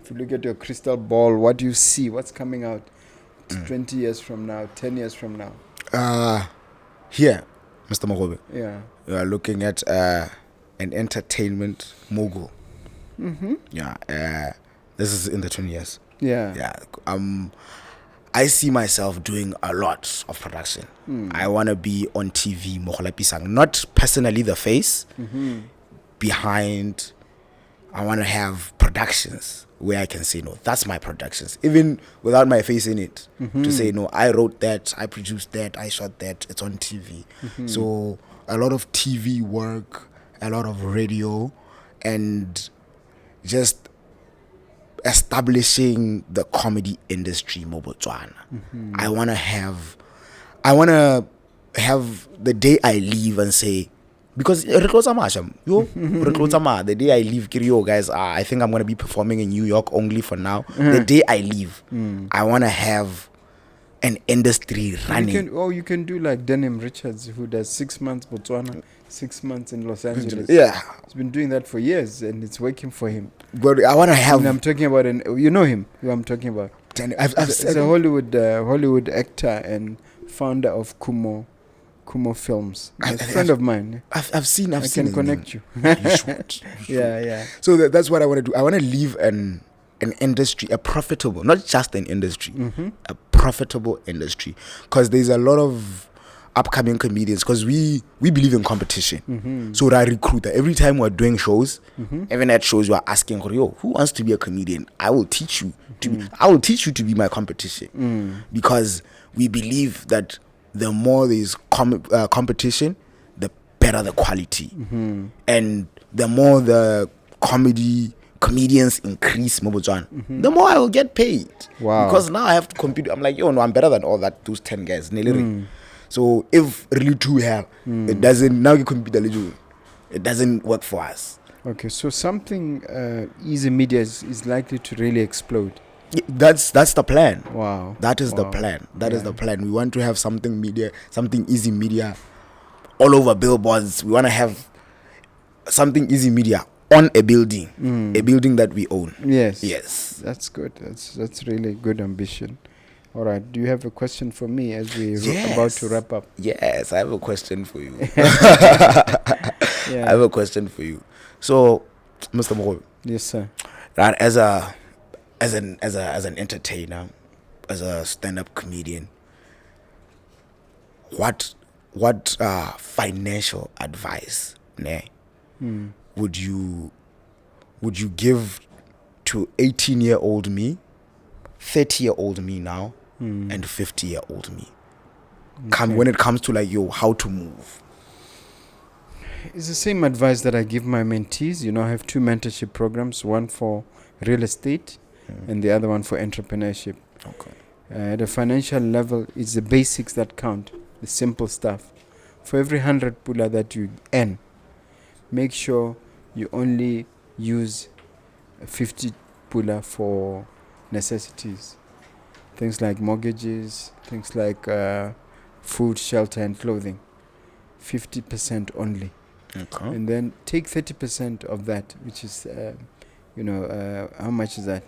If you look at your crystal ball, what do you see? What's coming out 20 years from now, 10 years from now? Here, Mr. Mogobe. Yeah. You are looking at an entertainment mogul. This is in the 20 years. Yeah. I see myself doing a lot of production. I want to be on TV, not personally the face. Behind, I want to have productions where I can say, no, that's my productions, even without my face in it. To say, no, I wrote that, I produced that, I shot that, it's on TV. So a lot of TV work, a lot of radio, and just establishing the comedy industry in Botswana. I want to have the day I leave and say, because the day I leave, guys, I think I'm going to be performing in New York only for now. The day I leave, I want to have an industry running. You can do like Ndiye Richard, who does 6 months Botswana, 6 months in Los Angeles. Yeah. He's been doing that for years and it's working for him. But I want to have... And I'm talking about, you know him, who I'm talking about. He's a Hollywood actor and founder of Kumo Films. A friend of mine. I've seen I can connect you. You should. Yeah. So that's what I want to do. I want to leave an industry, a profitable, not just an industry, a profitable industry. Because there's a lot of upcoming comedians, because we believe in competition. So I recruit. Every time we're doing shows, even at shows, we're asking, yo, who wants to be a comedian? I will teach you to be my competition. Because we believe that the more there's competition, the better the quality. And the more the comedians increase Botswana, the more I will get paid. Wow. Because now I have to compete. I'm like, yo, no, I'm better than those 10 guys. So if really true here, it doesn't, now you compete eligible, it doesn't work for us. Okay, so something easy media is likely to really explode. Yeah, that's the plan. Wow. That is the plan. That is the plan. We want to have something easy media all over billboards. We want to have something easy media on a building that we own. Yes. That's good. That's really good ambition. All right. Do you have a question for me as we're about to wrap up? Yes, I have a question for you. Yeah. I have a question for you. So, Mr. Mogobe. Yes, sir. Right, as an entertainer, as a stand-up comedian, what financial advice would you give to 18-year-old me, 30-year-old me now, and 50-year-old me? When it comes to how to move. It's the same advice that I give my mentees. I have 2 mentorship programs, one for real estate and the other one for entrepreneurship. Okay. At a financial level, it's the basics that count, the simple stuff. For every 100 Pula that you earn, make sure you only use 50 Pula for necessities. Things like mortgages, things like food, shelter, and clothing. 50% only. Okay. And then take 30% of that, which is, how much is that?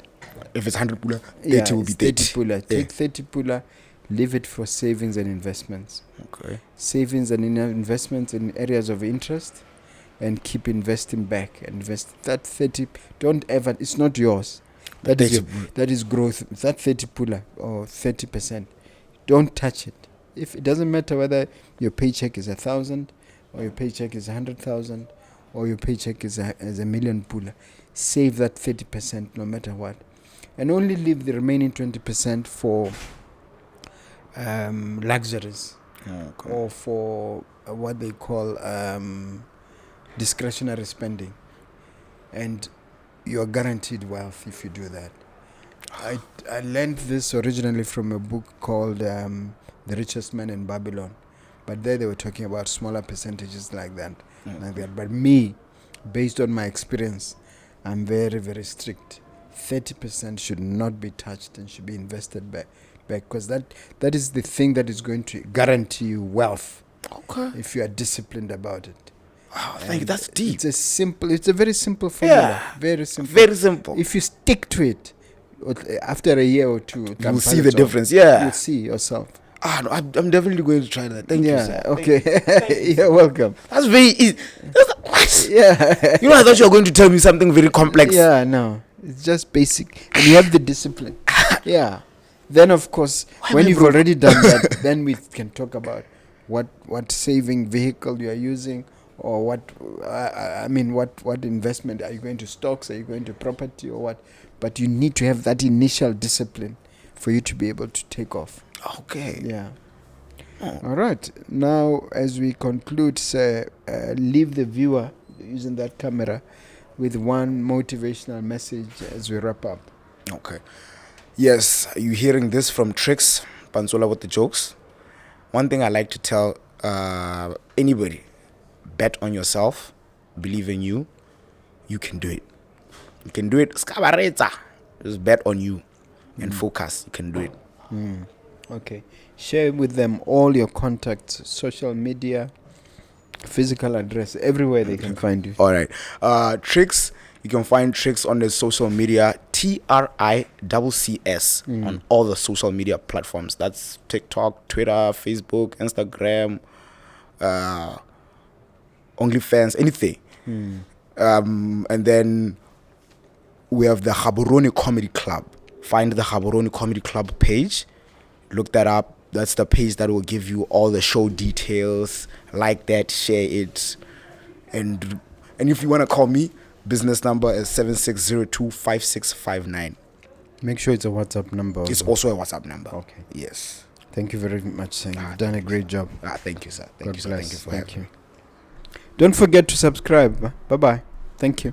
If it's 100 Pula, 30 will be 30. 30 Pula. Take 30 Pula, leave it for savings and investments. Okay. Savings and investments in areas of interest, and keep investing back. Invest that 30. Don't ever, it's not yours. That is growth. That 30 Pula or 30%. Don't touch it. If it doesn't matter whether your paycheck is 1,000 or your paycheck is 100,000 or your paycheck is a million Pula, save that 30% no matter what, and only leave the remaining 20% for luxuries or for what they call discretionary spending, and you are guaranteed wealth if you do that. I learned this originally from a book called The Richest Man in Babylon, but there they were talking about smaller percentages like that. But me, based on my experience, I'm very, very strict. 30% should not be touched and should be invested back, because that is the thing that is going to guarantee you wealth. Okay. If you are disciplined about it. Wow, thank you. That's deep. It's a very simple formula. Yeah. Very simple. Very simple. If you stick to it, after a year or two, you will see the difference. Yeah. You'll see yourself. No, I'm definitely going to try that. Thank you, sir. Okay. You're welcome. That's very easy. What? Yeah. I thought you were going to tell me something very complex. Yeah, no. It's just basic. And you have the discipline. Yeah. Then, of course, when you've already done that, then we can talk about what saving vehicle you are using, or what investment. Are you going to stocks? Are you going to property, or what? But you need to have that initial discipline for you to be able to take off. Okay. Yeah. All right. Now, as we conclude, sir, leave the viewer using that camera with one motivational message as we wrap up. Okay. Yes, you hearing this from Tricks, Panzola with the jokes. One thing I like to tell anybody, bet on yourself, believe in you, you can do it. You can do it. Just bet on you and focus. You can do it. Okay. Share with them all your contacts, social media, physical address, everywhere they can find you. All right. Tricks, you can find Tricks on the social media, TRICCS, on all the social media platforms. That's TikTok, Twitter, Facebook, Instagram, OnlyFans, anything. And then we have the Gaborone Comedy Club. Find the Gaborone Comedy Club page. Look that up. That's the page that will give you all the show details. Like that, share it. And if you want to call me, business number is 76025659. Make sure it's a WhatsApp number. It's also a WhatsApp number. Okay. Yes. Thank you very much, sir. You've done a great job. Thank you, sir. God Thank you, sir. bless. Thank you for Thank having you. me. Don't forget to subscribe. Bye-bye. Thank you.